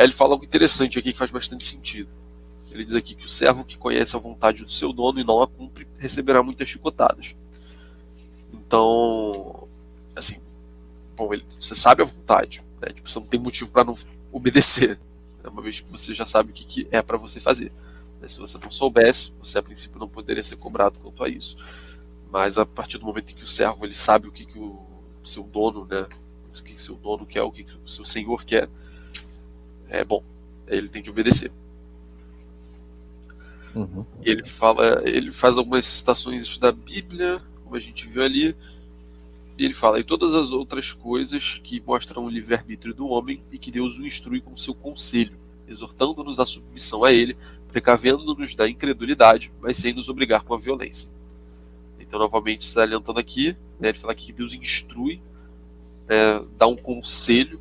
Aí ele fala algo interessante aqui que faz bastante sentido. Ele diz aqui que o servo que conhece a vontade do seu dono e não a cumpre receberá muitas chicotadas. Então, assim, bom, você sabe a vontade, né? Tipo, você não tem motivo para não obedecer, né? Uma vez que você já sabe o que é para você fazer. Mas se você não soubesse, você a princípio não poderia ser cobrado quanto a isso. Mas a partir do momento em que o servo ele sabe o que o seu dono, né, o que seu dono quer, o que o seu senhor quer, é bom, ele tem de obedecer. Uhum. E ele faz algumas citações da Bíblia, como a gente viu ali, e ele fala, e todas as outras coisas que mostram o livre-arbítrio do homem e que Deus o instrui com seu conselho, exortando-nos à submissão a ele, precavendo-nos da incredulidade, mas sem nos obrigar com a violência. Então, novamente, salientando aqui, né, ele fala aqui que Deus instrui, dá um conselho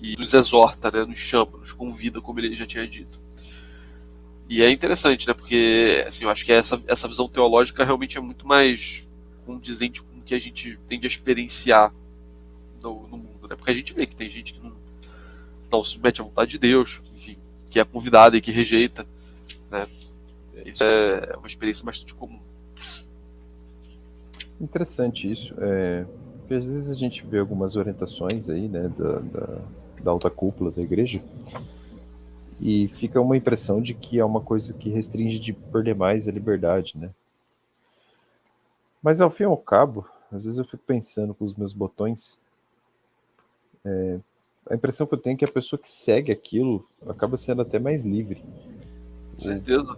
e nos exorta, né, nos chama, nos convida, como ele já tinha dito. E é interessante, né, porque assim, eu acho que essa visão teológica realmente é muito mais condizente com o que a gente tende a experienciar no mundo, né? Porque a gente vê que tem gente que não submete à vontade de Deus, enfim, que é convidada e que rejeita, né? Isso é uma experiência bastante comum. Interessante isso, porque às vezes a gente vê algumas orientações aí, né, da alta cúpula da igreja, e fica uma impressão de que é uma coisa que restringe por demais a liberdade, né? Mas ao fim e ao cabo, às vezes eu fico pensando com os meus botões, a impressão que eu tenho é que a pessoa que segue aquilo acaba sendo até mais livre. Com certeza.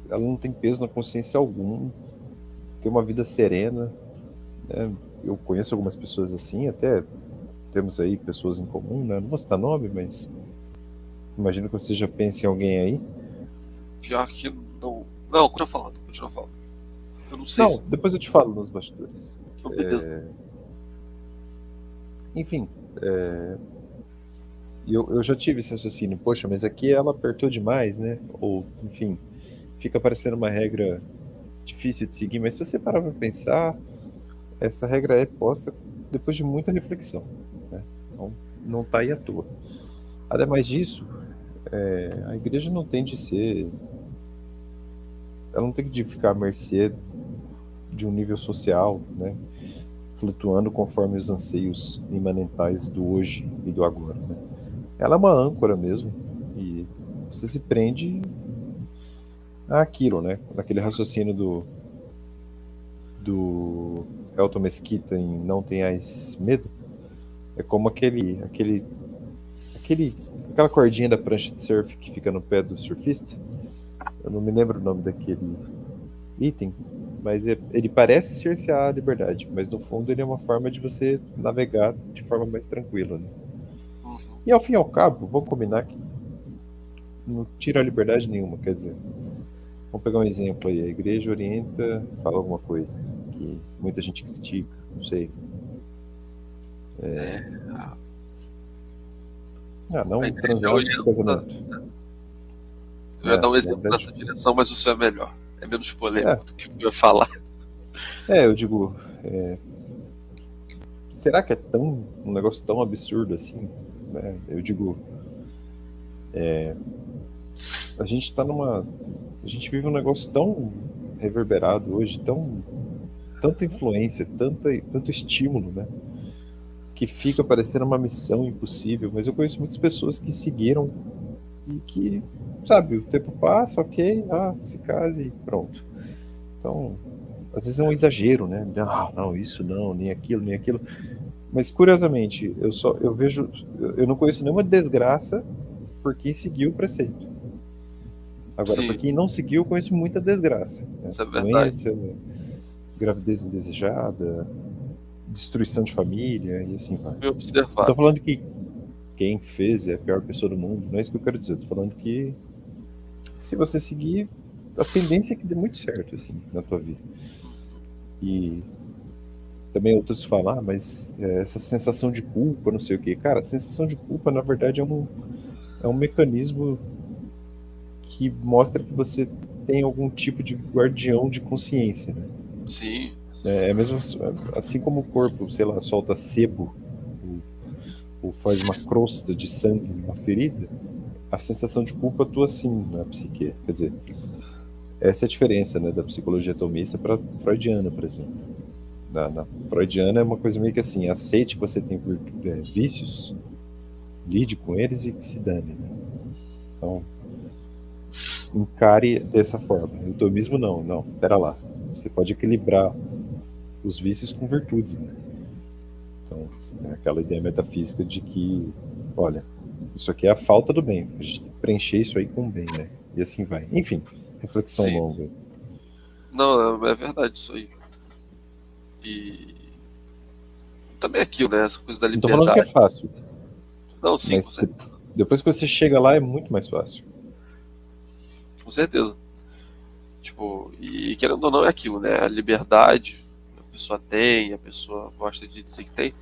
Ela não tem peso na consciência algum, tem uma vida serena, né? Eu conheço algumas pessoas assim, até temos aí pessoas em comum, né? Não vou citar nome, mas imagino que você já pense em alguém aí. Pior que não. Não, continua falando, continua falando. Eu não sei se. Não, depois eu te falo nos bastidores. Não, beleza. Enfim, eu já tive esse raciocínio, poxa, mas aqui ela apertou demais, né? Ou, enfim, fica parecendo uma regra difícil de seguir, mas se você parar para pensar, essa regra é posta depois de muita reflexão, né? Então, não está aí à toa. Ademais disso, a igreja não tem de ser, ela não tem de ficar à mercê de um nível social, né? Flutuando conforme os anseios imanentais do hoje e do agora, né? Ela é uma âncora mesmo, e você se prende àquilo, né? Naquele raciocínio do Elton Mesquita em Não Tenhais Medo, é como aquela cordinha da prancha de surf que fica no pé do surfista. Eu não me lembro o nome daquele item, mas ele parece cercear a liberdade, mas no fundo ele é uma forma de você navegar de forma mais tranquila, né? Uhum. E ao fim e ao cabo, vamos combinar que não tira a liberdade nenhuma, quer dizer, vamos pegar um exemplo aí, a igreja orienta, fala alguma coisa que muita gente critica, não sei. Não A igreja transar antes do orienta. casamento. Eu ia dar um Na exemplo verdade, nessa direção, mas o seu é melhor. É menos é, polêmico do que eu ia falar. eu digo, será que é um negócio tão absurdo assim, né? Eu digo, a gente tá a gente vive um negócio tão reverberado hoje, tanta influência, tanto estímulo, né? Que fica parecendo uma missão impossível, mas eu conheço muitas pessoas que seguiram e que, sabe, o tempo passa, ok, se case e pronto. Então, às vezes é um exagero, né? Não, isso não, nem aquilo, nem aquilo. Mas curiosamente, eu vejo, eu não conheço nenhuma desgraça por quem seguiu o preceito. Agora, por Sim, quem não seguiu, eu conheço muita desgraça, né? isso é verdade. Doença, gravidez indesejada, destruição de família e assim vai. Bem Não tô observado. falando que quem fez é a pior pessoa do mundo, não é isso que eu quero dizer. Eu tô falando que se você seguir, a tendência é que dê muito certo, assim, na tua vida. E também outros falam, mas essa sensação de culpa, não sei o quê. Cara, a sensação de culpa, na verdade, é um mecanismo que mostra que você tem algum tipo de guardião de consciência, né? Sim, sim. É mesmo assim como o corpo, sei lá, solta sebo, ou faz uma crosta de sangue numa ferida, a sensação de culpa atua sim na psique. Quer dizer, essa é a diferença, né, da psicologia atomista para freudiana, por exemplo. Na freudiana é uma coisa meio que assim, aceite que você tem vícios, lide com eles e que se dane, né? Então, encare dessa forma. O tomismo não, pera lá. Você pode equilibrar os vícios com virtudes, né? Então, é aquela ideia metafísica de que, olha, isso aqui é a falta do bem, a gente tem que preencher isso aí com o bem, né? E assim vai. Enfim, reflexão Sim. longa. Não, é verdade isso aí. E também é aquilo, né? Essa coisa da Não tô falando que é liberdade. fácil, Não, sim, mas depois que você chega lá é muito mais fácil. com certeza. Tipo, e querendo ou não é aquilo, né? A liberdade a pessoa tem, a pessoa gosta de dizer que tem.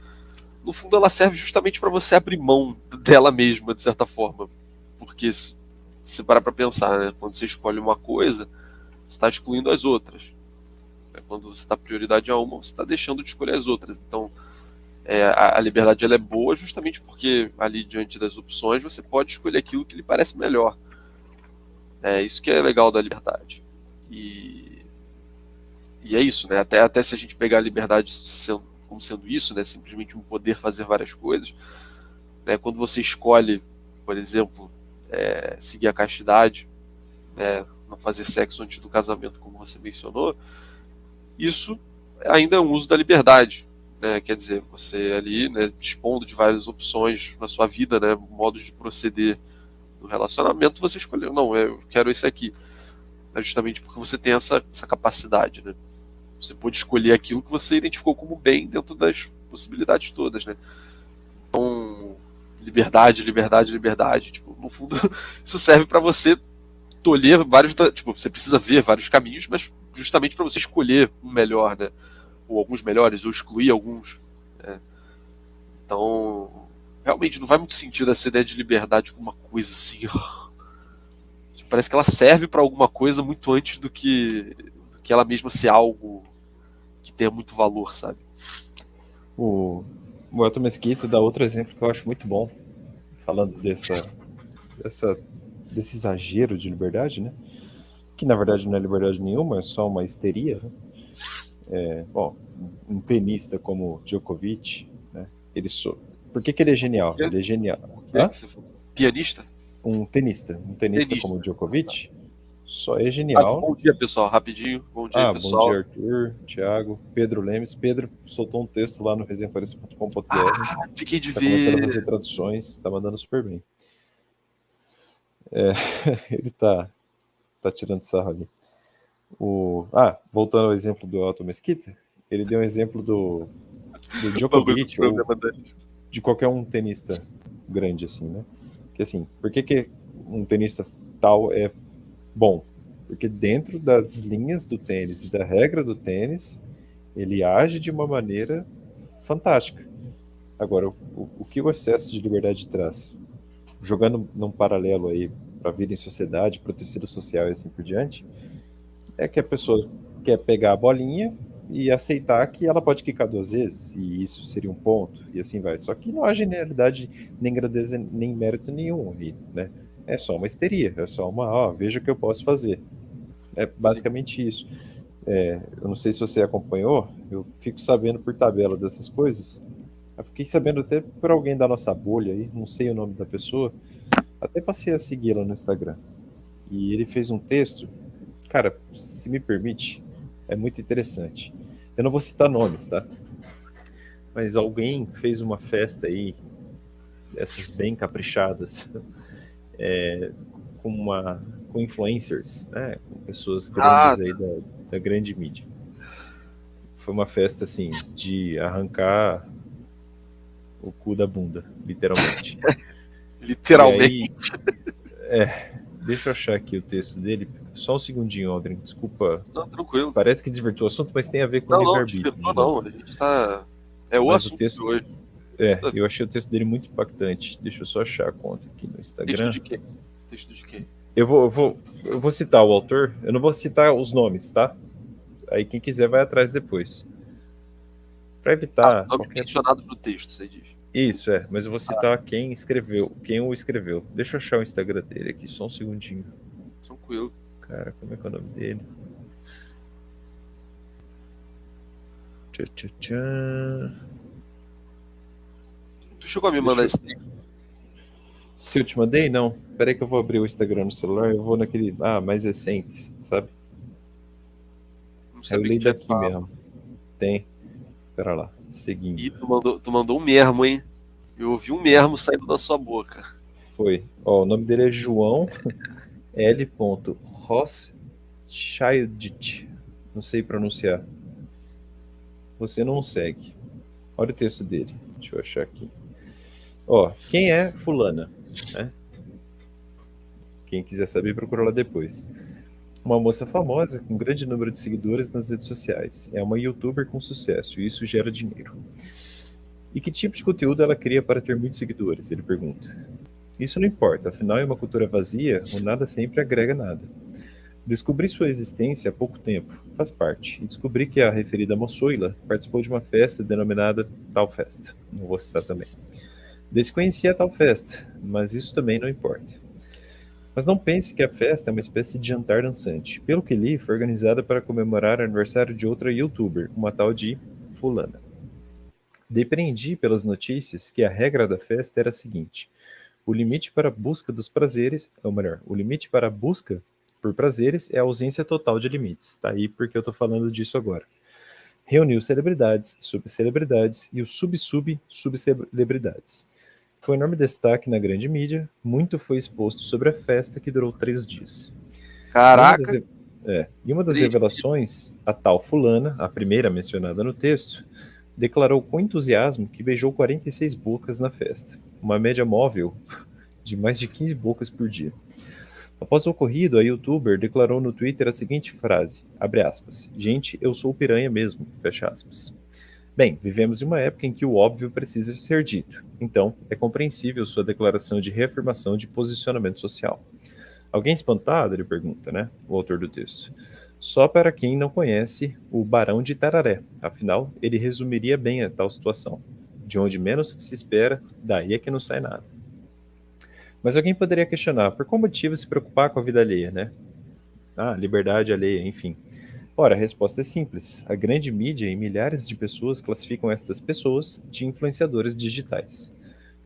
No fundo, ela serve justamente para você abrir mão dela mesma, de certa forma. Porque se você parar pra pensar, né? Quando você escolhe uma coisa, você está excluindo as outras. Quando você dá prioridade a uma, você está deixando de escolher as outras. Então, a liberdade ela é boa justamente porque ali diante das opções você pode escolher aquilo que lhe parece melhor. É isso que é legal da liberdade. E, e é isso, né? Até se a gente pegar a liberdade como sendo isso, né? Simplesmente um poder fazer várias coisas, né? Quando você escolhe, por exemplo, seguir a castidade, né? Não fazer sexo antes do casamento, como você mencionou, isso ainda é um uso da liberdade. Né? Quer dizer, você ali, né, dispondo de várias opções na sua vida, né, modos de proceder no relacionamento, você escolheu, não, eu quero esse aqui. É justamente porque você tem essa capacidade. Né? Você pode escolher aquilo que você identificou como bem dentro das possibilidades todas. Né? Então, liberdade, liberdade, liberdade. Tipo, no fundo, isso serve para você tolher vários. Tipo, você precisa ver vários caminhos, mas justamente para você escolher o melhor, né? Ou alguns melhores, ou excluir alguns. Né? Então, realmente não faz muito sentido essa ideia de liberdade como uma coisa assim. Parece que ela serve para alguma coisa muito antes do que ela mesma ser algo que tenha muito valor, sabe? O Elton Mesquita dá outro exemplo que eu acho muito bom, falando desse exagero de liberdade, né? Que na verdade não é liberdade nenhuma, é só uma histeria. Né? Bom, um tenista como Djokovic, né? Por que ele é genial? Ele é genial. O que é Hã? que você falou? Pianista? Um tenista como o Tenista. Djokovic só é Ah, genial. bom dia, pessoal. Rapidinho. Bom dia, Bom dia, pessoal. Arthur, Thiago, Pedro Lemes. Pedro soltou um texto lá no resenhaforense.com.br. Fiquei de Tá começando a fazer ver. traduções, tá mandando super bem. Ele tá tirando sarro ali. Voltando ao exemplo do Elton Mesquita, ele deu um exemplo do O bagulho do Djokovic ou programa dele. de qualquer um tenista grande, assim, né? Que assim, por que um tenista tal é bom? Porque dentro das linhas do tênis e da regra do tênis, ele age de uma maneira fantástica. Agora, o que o excesso de liberdade traz? Jogando num paralelo aí para a vida em sociedade, para o tecido social e assim por diante, é que a pessoa quer pegar a bolinha e aceitar que ela pode quicar duas vezes, e isso seria um ponto, e assim vai. Só que não há genialidade, nem grandeza, nem mérito nenhum aí, né? É só uma histeria, é só veja o que eu posso fazer. É Sim. basicamente isso. Eu não sei se você acompanhou, eu fico sabendo por tabela dessas coisas. Eu fiquei sabendo até por alguém da nossa bolha aí, não sei o nome da pessoa, até passei a segui-la no Instagram. E ele fez um texto, cara, se me permite, é muito interessante. Eu não vou citar nomes, tá? Mas alguém fez uma festa aí, dessas bem caprichadas, é, com influencers, né? Com pessoas Ah, grandes aí da grande mídia. Foi uma festa, assim, de arrancar o cu da bunda, literalmente. E aí, literalmente. deixa eu achar aqui o texto dele. Só um segundinho, Aldrin. Desculpa. Não, tranquilo. Parece que desvirtuou o assunto, mas tem a ver com Não, livre-arbítrio, desvirtou de não. novo. A gente tá. É o Mas o assunto de texto. hoje. Eu achei o texto dele muito impactante. Deixa eu só achar a conta aqui no Texto Instagram. de quê? Texto de quê? Eu vou citar o autor, eu não vou citar os nomes, tá? Aí quem quiser vai atrás depois. Para evitar Nomes qualquer. mencionados no texto, você diz. Isso, mas eu vou citar quem escreveu, quem o escreveu. Deixa eu achar o Instagram dele aqui, só um segundinho. Tranquilo. Cara, como é que é o nome dele? Tchá, tchá, tchá. Tu chegou a me Deixa mandar eu... esse texto? Se eu te mandei, não. Peraí que eu vou abrir o Instagram no celular, eu vou naquele... Ah, mais recentes, sabe? Não Aí eu sabia que leio tinha daqui essa. mesmo. Tem. Pera lá, Ih, seguindo. tu mandou um mesmo, hein? Eu ouvi um É, mesmo saindo da sua boca. foi. Ó, o nome dele é João L. Rothschild. Não sei pronunciar. Você não segue. Olha o texto dele. Deixa eu achar aqui. Ó, quem é fulana? Né? Quem quiser saber, procura lá depois. Uma moça famosa com um grande número de seguidores nas redes sociais. É uma youtuber com sucesso e isso gera dinheiro. E que tipo de conteúdo ela cria para ter muitos seguidores? Ele pergunta. Isso não importa, afinal é uma cultura vazia, o nada sempre agrega nada. Descobri sua existência há pouco tempo, faz parte, e descobri que a referida moçoila participou de uma festa denominada Tal Festa. Não vou citar também. Desconhecia a tal festa, mas isso também não importa. Mas não pense que a festa é uma espécie de jantar dançante. Pelo que li, foi organizada para comemorar o aniversário de outra youtuber, uma tal de Fulana. Depreendi pelas notícias que a regra da festa era a seguinte: o limite para a busca dos prazeres, ou melhor, o limite para a busca por prazeres é a ausência total de limites. Tá aí porque eu tô falando disso agora. Reuniu celebridades, subcelebridades e os sub-sub-subcelebridades. Com enorme destaque na grande mídia, muito foi exposto sobre a festa que durou 3 dias. Em uma das, Caraca, em uma das 3 dias. revelações, a tal fulana, a primeira mencionada no texto, declarou com entusiasmo que beijou 46 bocas na festa, uma média móvel de mais de 15 bocas por dia. Após o ocorrido, a youtuber declarou no Twitter a seguinte frase, abre aspas, gente, eu sou piranha mesmo, fecha aspas. Bem, vivemos em uma época em que o óbvio precisa ser dito, então é compreensível sua declaração de reafirmação de posicionamento social. Alguém espantado? Ele pergunta, né? O autor do texto. Só para quem não conhece o Barão de Tararé, afinal, ele resumiria bem a tal situação. De onde menos se espera, daí é que não sai nada. Mas alguém poderia questionar, por qual motivo se preocupar com a vida alheia, né? Ah, liberdade alheia, enfim. Ora, a resposta é simples. A grande mídia e milhares de pessoas classificam estas pessoas de influenciadores digitais.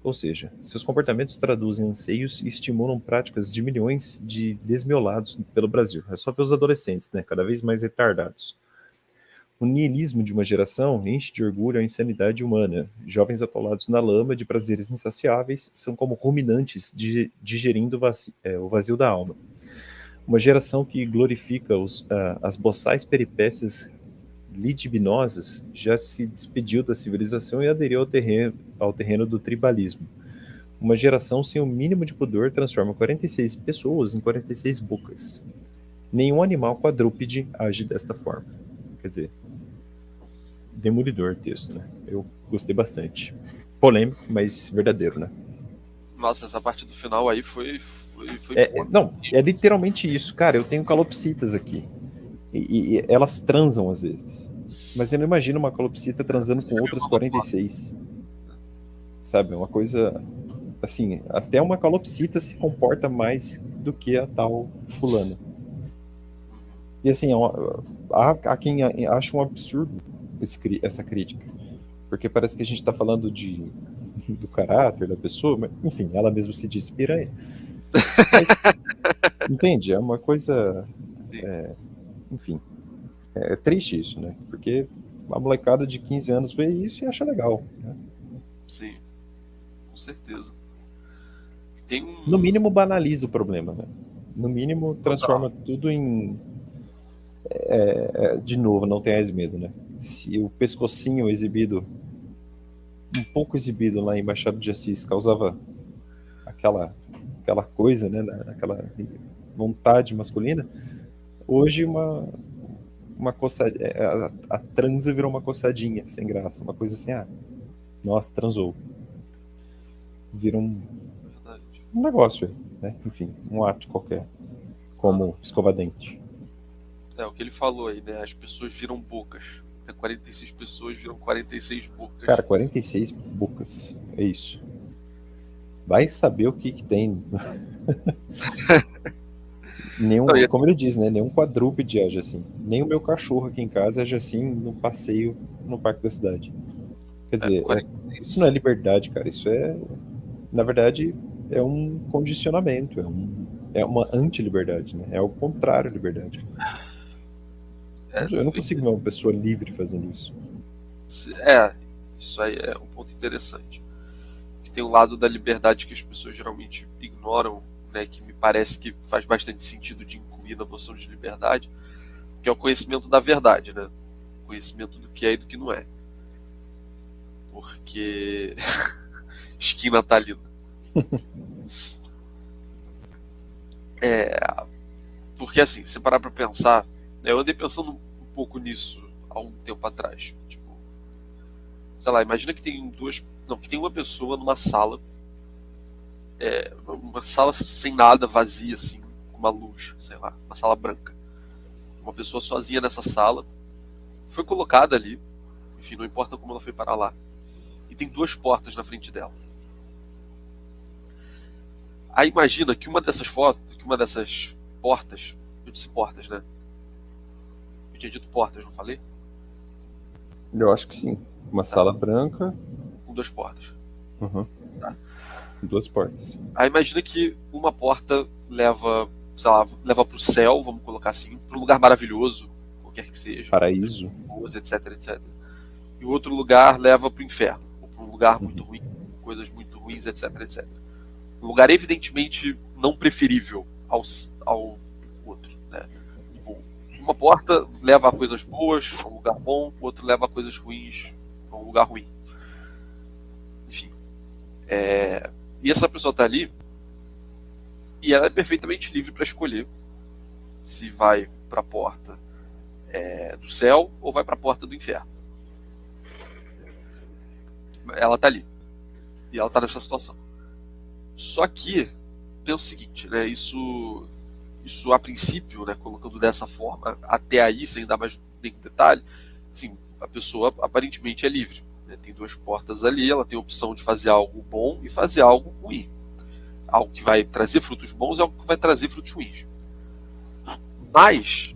Ou seja, seus comportamentos traduzem anseios e estimulam práticas de milhões de desmiolados pelo Brasil. É só ver os adolescentes, né? Cada vez mais retardados. O niilismo de uma geração enche de orgulho a insanidade humana. Jovens atolados na lama de prazeres insaciáveis são como ruminantes digerindo o vazio da alma. Uma geração que glorifica as boçais peripécias lidibinosas já se despediu da civilização e aderiu ao terreno do tribalismo. Uma geração sem o mínimo de pudor transforma 46 pessoas em 46 bocas. Nenhum animal quadrúpede age desta forma. Quer dizer, demolidor o texto, né? Eu gostei bastante. Polêmico, mas verdadeiro, né? Nossa, essa parte do final aí foi boa. Não, é literalmente isso. Cara, eu tenho calopsitas aqui. E elas transam às vezes. Mas eu não imagino uma calopsita transando com Você já me outras mandou foto. 46. Sabe? É uma coisa. Assim, até uma calopsita se comporta mais do que a tal fulana. E assim, há quem acha um absurdo essa crítica. Porque parece que a gente está falando do caráter da pessoa, mas, enfim, ela mesma se diz piranha. Mas, entende? É uma coisa. Sim, Enfim, é triste isso, né? Porque a molecada de 15 anos vê isso e acha legal, né? sim, com certeza. Tem No um. mínimo banaliza o problema, né? No mínimo Total. transforma tudo em. De novo, não tenhais medo, né? Se o pescocinho exibido, um pouco exibido lá em Machado de Assis, causava aquela, aquela coisa, né? Aquela vontade masculina, hoje uma coçadinha, a transa virou uma coçadinha, sem graça, uma coisa assim, nossa, transou. Vira Verdade. um negócio aí, né? Enfim, um ato qualquer, Aham. como escovar dente. É o que ele falou aí, né? As pessoas viram bocas. 46 pessoas viram 46 bocas. Cara, 46 bocas. É isso. Vai saber o que tem. Não, e Como ele diz, né? Nenhum quadrúpede age assim. Nem o meu cachorro aqui em casa age assim no passeio no parque da cidade. Quer dizer, isso não é 46, liberdade, cara. Isso é, na verdade, é um condicionamento, é uma anti-liberdade, né? É o contrário à liberdade. Eu não consigo ver uma pessoa livre fazendo isso. isso aí é um ponto interessante. Que tem um lado da liberdade que as pessoas geralmente ignoram, né, que me parece que faz bastante sentido de incluir na noção de liberdade, que é o conhecimento da verdade, né? O conhecimento do que é e do que não é. Porque skin natalina. Porque assim, se parar pra pensar, eu andei pensando um pouco nisso há um tempo atrás. Tipo, sei lá, imagina que tem que tem uma pessoa numa sala, uma sala sem nada, vazia assim, com uma luz, sei lá, uma sala branca. Uma pessoa sozinha nessa sala, foi colocada ali, enfim, não importa como ela foi parar lá. E tem duas portas na frente dela. Aí imagina que uma dessas portas, eu disse portas, né? Eu tinha dito portas, não falei? Eu acho que sim. Uma Tá, sala branca, com duas portas. uhum, Tá? duas portas. Aí imagina que uma porta leva, sei lá, leva pro céu, vamos colocar assim, para um lugar maravilhoso, qualquer que seja, Paraíso. boas, etc, etc. E o outro lugar leva pro inferno, ou para um lugar muito Uhum. ruim, com coisas muito ruins, etc, etc. Um lugar evidentemente não preferível ao outro, né? Tipo, uma porta leva a coisas boas, a um lugar bom, o outro leva a coisas ruins, a um lugar ruim. Enfim. E essa pessoa tá ali e ela é perfeitamente livre para escolher se vai para a porta do céu ou vai para a porta do inferno. Ela tá ali e ela tá nessa situação. Só que pensa o seguinte, né? Isso a princípio, né? Colocando dessa forma, até aí, sem dar mais nenhum detalhe, assim, a pessoa aparentemente é livre. Né? Tem duas portas ali, ela tem a opção de fazer algo bom e fazer algo ruim. Algo que vai trazer frutos bons e algo que vai trazer frutos ruins. Mas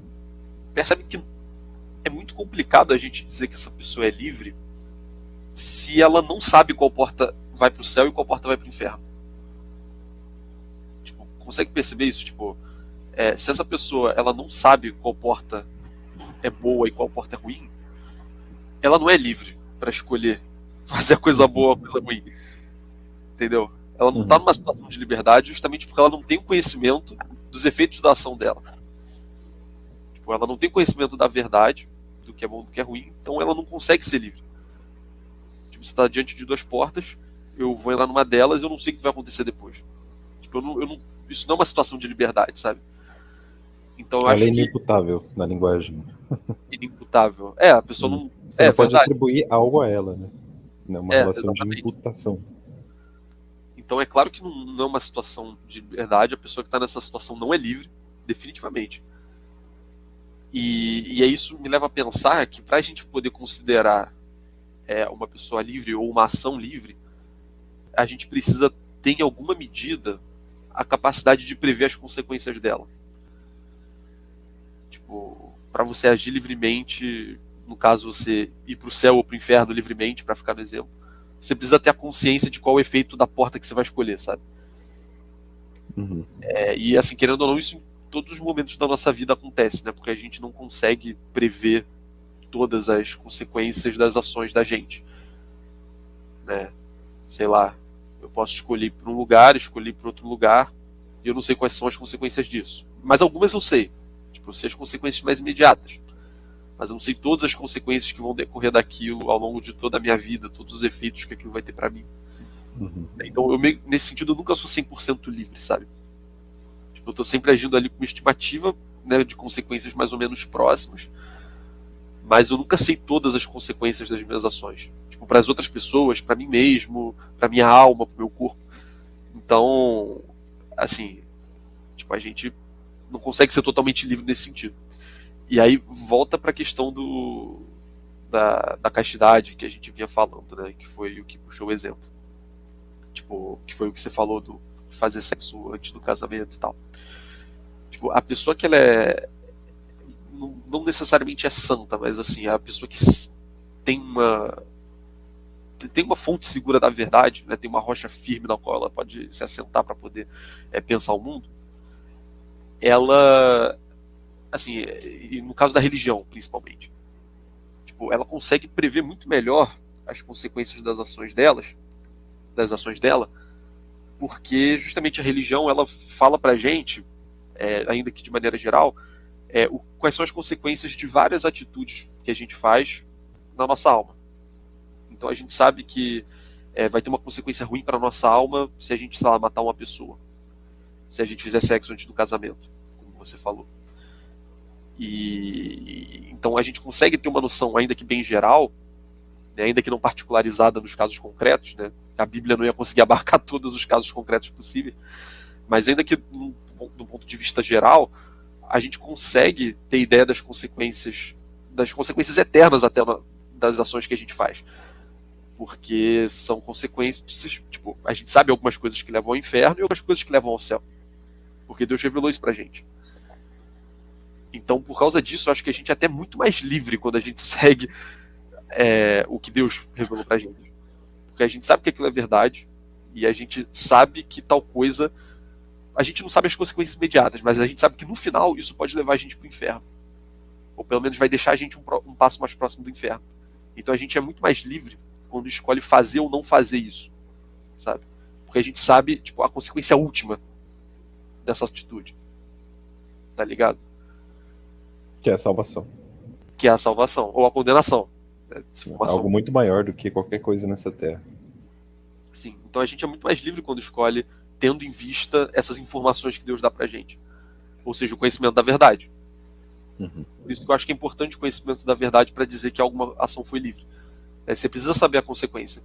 percebe que é muito complicado a gente dizer que essa pessoa é livre se ela não sabe qual porta vai para o céu e qual porta vai para o inferno. Tipo, consegue perceber isso? Tipo, se essa pessoa ela não sabe qual porta é boa e qual porta é ruim, ela não é livre para escolher fazer a coisa boa ou a coisa ruim. Entendeu? Ela não está Uhum. numa situação de liberdade justamente porque ela não tem o conhecimento dos efeitos da ação dela. Tipo, ela não tem conhecimento da verdade, do que é bom e do que é ruim, então ela não consegue ser livre. Tipo, você está diante de duas portas, eu vou entrar numa delas e eu não sei o que vai acontecer depois. Tipo, isso não é uma situação de liberdade, sabe? Então eu Ela é acho que inimputável na linguagem. é inimputável. A pessoa Uhum. não. Você É não pode verdade. atribuir algo a ela, né? É uma relação de Exatamente. imputação. Então é claro que não é uma situação de liberdade, a pessoa que está nessa situação não é livre, definitivamente. E aí isso me leva a pensar que para a gente poder considerar uma pessoa livre ou uma ação livre, a gente precisa ter em alguma medida a capacidade de prever as consequências dela. Tipo, para você agir livremente, no caso você ir para o céu ou para o inferno livremente, para ficar no exemplo, você precisa ter a consciência de qual é o efeito da porta que você vai escolher, sabe? Uhum. E assim, querendo ou não, isso em todos os momentos da nossa vida acontece, né? Porque a gente não consegue prever todas as consequências das ações da gente, né? Sei lá, eu posso escolher para um lugar, escolher para outro lugar, e eu não sei quais são as consequências disso. Mas algumas eu sei. Tipo, eu sei as consequências mais imediatas. Mas eu não sei todas as consequências que vão decorrer daquilo ao longo de toda a minha vida, todos os efeitos que aquilo vai ter para mim. Uhum. Então, nesse sentido, eu nunca sou 100% livre, sabe? Tipo, eu tô sempre agindo ali com uma estimativa, né, de consequências mais ou menos próximas, mas eu nunca sei todas as consequências das minhas ações. Tipo, para as outras pessoas, para mim mesmo, para minha alma, para o meu corpo. Então, assim, tipo, a gente não consegue ser totalmente livre nesse sentido. E aí volta para a questão da castidade que a gente vinha falando, né? Que foi o que puxou o exemplo. Tipo, que foi o que você falou do fazer sexo antes do casamento e tal. Tipo, a pessoa que ela é não necessariamente é santa, mas assim, a pessoa que tem uma fonte segura da verdade, né, tem uma rocha firme na qual ela pode se assentar para poder pensar o mundo, ela, assim, e no caso da religião, principalmente, tipo, ela consegue prever muito melhor as consequências das ações dela, porque justamente a religião, ela fala pra gente, ainda que de maneira geral, quais são as consequências de várias atitudes que a gente faz na nossa alma. Então a gente sabe que vai ter uma consequência ruim para nossa alma se a gente, sei lá, matar uma pessoa. Se a gente fizer sexo antes do casamento, como você falou. E então a gente consegue ter uma noção, ainda que bem geral, né, ainda que não particularizada nos casos concretos, né? A Bíblia não ia conseguir abarcar todos os casos concretos possíveis, mas ainda que do ponto de vista geral, a gente consegue ter ideia das consequências eternas até das ações que a gente faz. Porque são consequências, tipo, a gente sabe algumas coisas que levam ao inferno e algumas coisas que levam ao céu. Porque Deus revelou isso pra gente. Então, por causa disso, eu acho que a gente é até muito mais livre quando a gente segue o que Deus revelou pra gente. Porque a gente sabe que aquilo é verdade e a gente sabe que tal coisa... A gente não sabe as consequências imediatas, mas a gente sabe que no final isso pode levar a gente pro inferno. Ou pelo menos vai deixar a gente um passo mais próximo do inferno. Então a gente é muito mais livre quando escolhe fazer ou não fazer isso, sabe? Porque a gente sabe, tipo, a consequência última dessa atitude. Tá ligado? Que é a salvação. Que é a salvação, ou a condenação. Né? Algo muito maior do que qualquer coisa nessa terra. Sim, então a gente é muito mais livre quando escolhe, tendo em vista essas informações que Deus dá pra gente. Ou seja, o conhecimento da verdade. Uhum. Por isso que eu acho que é importante o conhecimento da verdade para dizer que alguma ação foi livre. Você precisa saber a consequência.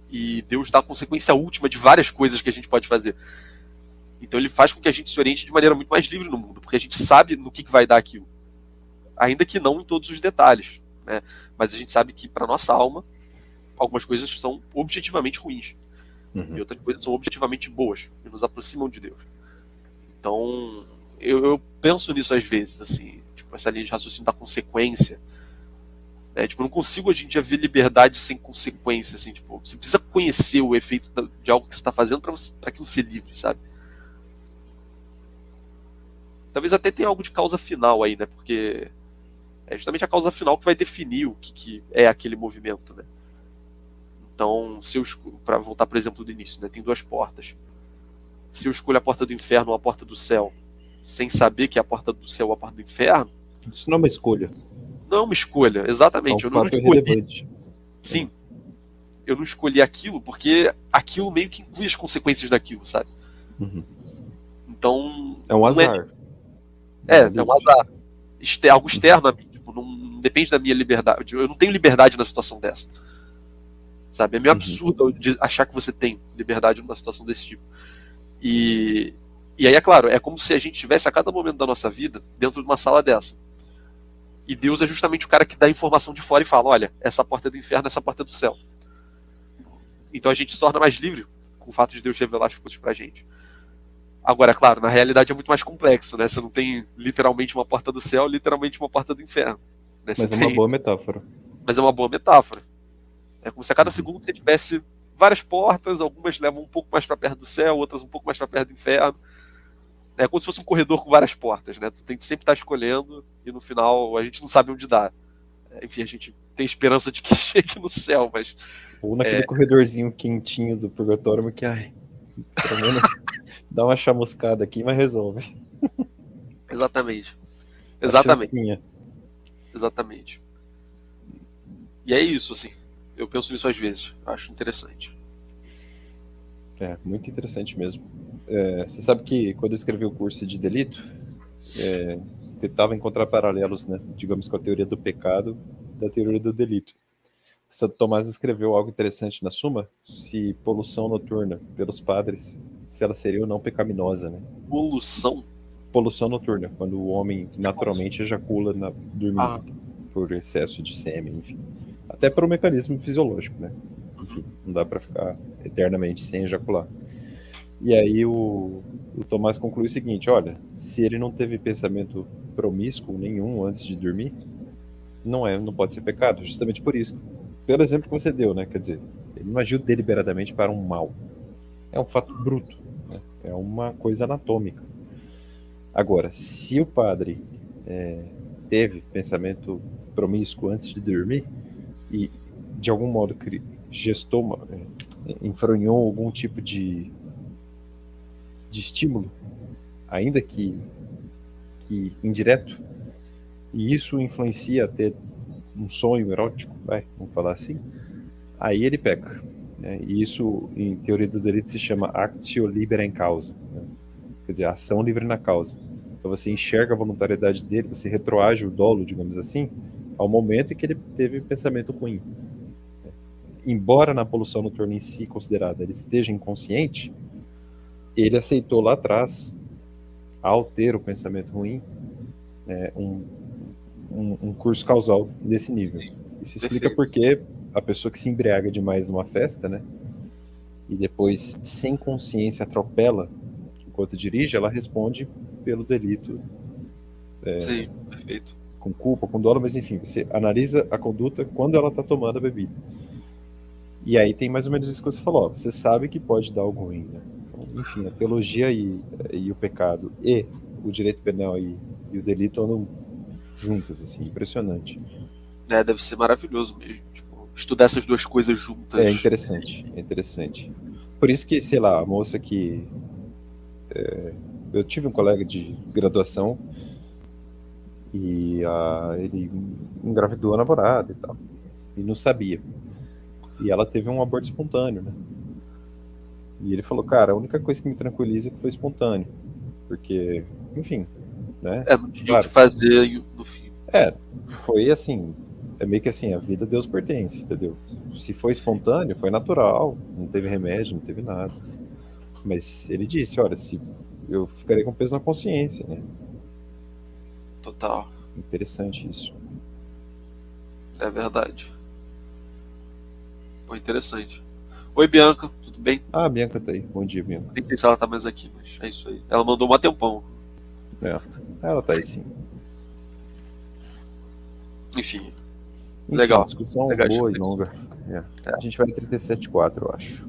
E Deus dá a consequência última de várias coisas que a gente pode fazer. Então ele faz com que a gente se oriente de maneira muito mais livre no mundo, porque a gente sabe no que vai dar aquilo. Ainda que não em todos os detalhes. Né? Mas a gente sabe que para nossa alma, algumas coisas são objetivamente ruins. Uhum. E outras coisas são objetivamente boas e nos aproximam de Deus. Então, eu penso nisso às vezes, assim, tipo, essa linha de raciocínio da consequência. Né? Tipo, eu não consigo hoje em dia ver liberdade sem consequência, assim, tipo, você precisa conhecer o efeito de algo que você está fazendo para aquilo ser livre, sabe? Talvez até tenha algo de causa final aí, né? Porque é justamente a causa final que vai definir o que é aquele movimento, né? Então, se eu para voltar, por exemplo, do início, né? Tem duas portas. Se eu escolho a porta do inferno ou a porta do céu, sem saber que é a porta do céu ou a porta do inferno, isso não é uma escolha. não é uma escolha, exatamente. É um Eu não fato escolhi. relevante. Sim. Eu não escolhi aquilo porque aquilo meio que inclui as consequências daquilo, sabe? Uhum. Então. É um azar. É um azar. Algo externo a mim. Tipo, não depende da minha liberdade. Eu não tenho liberdade na situação dessa. Sabe? É meio absurdo achar que você tem liberdade numa situação desse tipo. E aí, é claro, é como se a gente estivesse a cada momento da nossa vida dentro de uma sala dessa. E Deus é justamente o cara que dá a informação de fora e fala: olha, essa porta é do inferno, essa porta é do céu. Então a gente se torna mais livre com o fato de Deus revelar as coisas pra gente. Agora, claro, na realidade é muito mais complexo, né? Você não tem literalmente uma porta do céu, literalmente uma porta do inferno. Né? Mas é uma boa metáfora. Mas é uma boa metáfora. É como se a cada segundo você tivesse várias portas, algumas levam um pouco mais para perto do céu, outras um pouco mais para perto do inferno. É como se fosse um corredor com várias portas, né? Tu tem que sempre estar escolhendo e no final a gente não sabe onde dá. Enfim, a gente tem esperança de que chegue no céu, mas... Ou naquele corredorzinho quentinho do purgatório, que, ai, pelo menos dá uma chamuscada aqui, mas resolve. Exatamente. Exatamente. Exatamente. E é isso, assim. Eu penso nisso às vezes. Acho interessante. É, muito interessante mesmo. Você sabe que quando eu escrevi o curso de delito, tentava encontrar paralelos, né, digamos, com a teoria do pecado da teoria do delito. Santo Tomás escreveu algo interessante na Suma, se poluição noturna pelos padres, se ela seria ou não pecaminosa, né? Poluição? Poluição noturna, quando o homem naturalmente ejacula dormindo. por excesso de sêmen, enfim. Até por um mecanismo fisiológico, né? Enfim, não dá para ficar eternamente sem ejacular. E aí o Tomás conclui o seguinte: olha, se ele não teve pensamento promíscuo nenhum antes de dormir, não pode ser pecado, justamente por isso. Pelo exemplo que você deu, né? Quer dizer, ele não agiu deliberadamente para um mal. É um fato bruto, né? É uma coisa anatômica. Agora, se o padre teve pensamento promíscuo antes de dormir e de algum modo enfronhou algum tipo de estímulo, ainda que indireto, e isso influencia a ter um sonho erótico, vamos falar assim, aí ele peca. Né? E isso, em teoria do delito, se chama actio libera in causa, né? Quer dizer, ação livre na causa. Então você enxerga a voluntariedade dele, você retroage o dolo, digamos assim, ao momento em que ele teve pensamento ruim. Embora na poluição noturna em si considerada ele esteja inconsciente, ele aceitou lá atrás, ao ter o pensamento ruim, um curso causal desse nível. Sim, Isso explica porque a pessoa que se embriaga demais numa festa, né, e depois, sem consciência, atropela enquanto dirige, ela responde pelo delito. Sim, perfeito. Com culpa, com dolo, mas enfim, você analisa a conduta quando ela está tomando a bebida. E aí tem mais ou menos isso que você falou, ó, você sabe que pode dar algo ruim, né? Então, enfim, a teologia e o pecado e o direito penal e o delito andam juntas, assim, impressionante. Deve ser maravilhoso mesmo, tipo, estudar essas duas coisas juntas. É interessante, é interessante. Por isso que, sei lá, a moça que... eu tive um colega de graduação e ele engravidou a namorada e tal, e não sabia. E ela teve um aborto espontâneo, né? E ele falou, cara, a única coisa que me tranquiliza é que foi espontâneo. Porque, enfim, né? Não tinha o Claro, que fazer no fim. foi assim, é meio que assim, a vida a Deus pertence, entendeu? Se foi espontâneo, foi natural, não teve remédio, não teve nada. Mas ele disse, olha, se eu ficarei com peso na consciência, né? Total. Interessante isso. É verdade. Pô, interessante. Oi, Bianca, tudo bem? Ah, a Bianca tá aí. Bom dia, Bianca. Nem sei se ela tá mais aqui, mas é isso aí. Ela mandou um tempão. É, ela tá aí sim. Enfim, Enfim, legal. discussão Legal, boa e reflexões. longa. A gente vai 37,4, eu acho.